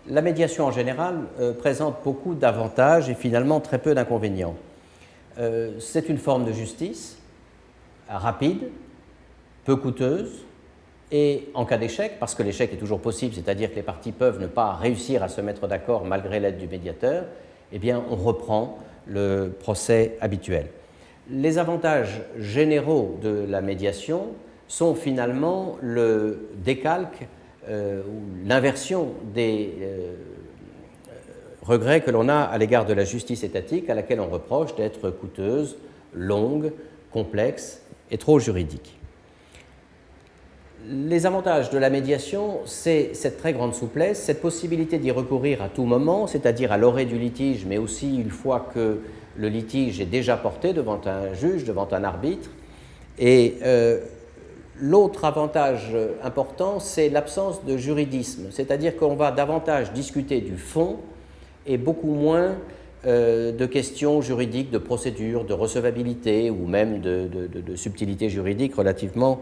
La médiation en général présente beaucoup d'avantages et finalement très peu d'inconvénients. C'est une forme de justice rapide, peu coûteuse, et en cas d'échec, parce que l'échec est toujours possible, c'est-à-dire que les parties peuvent ne pas réussir à se mettre d'accord malgré l'aide du médiateur, eh bien on reprend le procès habituel. Les avantages généraux de la médiation sont finalement le décalque ou l'inversion des regrets que l'on a à l'égard de la justice étatique à laquelle on reproche d'être coûteuse, longue, complexe et trop juridique. Les avantages de la médiation, c'est cette très grande souplesse, cette possibilité d'y recourir à tout moment, c'est-à-dire à l'orée du litige, mais aussi une fois que le litige est déjà porté devant un juge, devant un arbitre. Et l'autre avantage important, c'est l'absence de juridisme, c'est-à-dire qu'on va davantage discuter du fond et beaucoup moins de questions juridiques, de procédure, de recevabilité ou même de subtilité juridique relativement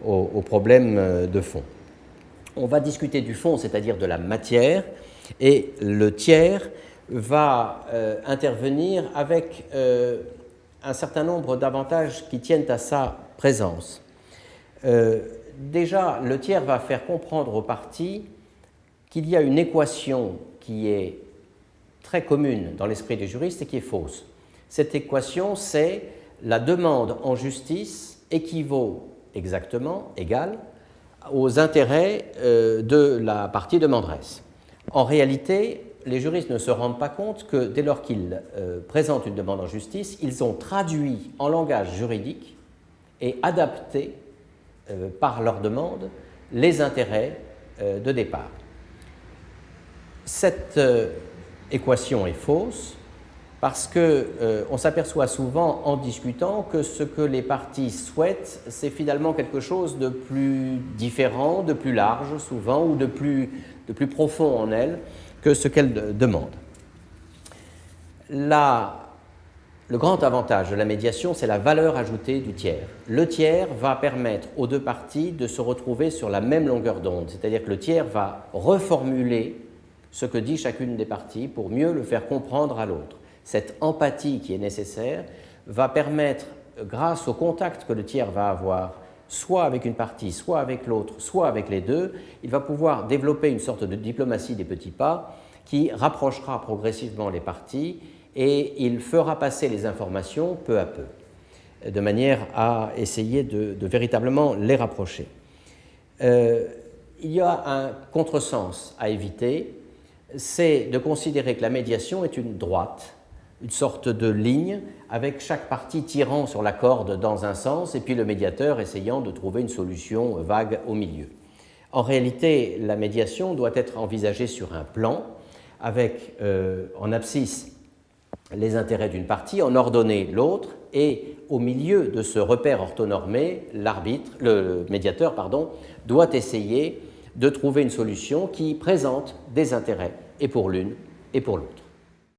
aux problèmes de fond. On va discuter du fond, c'est-à-dire de la matière, et le tiers va intervenir avec un certain nombre d'avantages qui tiennent à sa présence. Déjà, le tiers va faire comprendre aux parties qu'il y a une équation qui est très commune dans l'esprit des juristes et qui est fausse. Cette équation, c'est la demande en justice équivaut exactement, égale, aux intérêts de la partie demanderesse. En réalité, les juristes ne se rendent pas compte que dès lors qu'ils présentent une demande en justice, ils ont traduit en langage juridique et adapté par leur demande les intérêts de départ. Cette équation est fausse parce qu'on s'aperçoit souvent en discutant que ce que les parties souhaitent, c'est finalement quelque chose de plus différent, de plus large souvent, ou de plus profond en elles que ce qu'elles demandent. Le grand avantage de la médiation, c'est la valeur ajoutée du tiers. Le tiers va permettre aux deux parties de se retrouver sur la même longueur d'onde, c'est-à-dire que le tiers va reformuler ce que dit chacune des parties pour mieux le faire comprendre à l'autre. Cette empathie qui est nécessaire va permettre, grâce au contact que le tiers va avoir, soit avec une partie, soit avec l'autre, soit avec les deux, il va pouvoir développer une sorte de diplomatie des petits pas qui rapprochera progressivement les parties et il fera passer les informations peu à peu, de manière à essayer de véritablement les rapprocher. Il y a un contresens à éviter, c'est de considérer que la médiation est une droite, une sorte de ligne, avec chaque partie tirant sur la corde dans un sens et puis le médiateur essayant de trouver une solution vague au milieu. En réalité, la médiation doit être envisagée sur un plan, avec en abscisse les intérêts d'une partie, en ordonnée l'autre, et au milieu de ce repère orthonormé, le médiateur doit essayer de trouver une solution qui présente des intérêts et pour l'une et pour l'autre.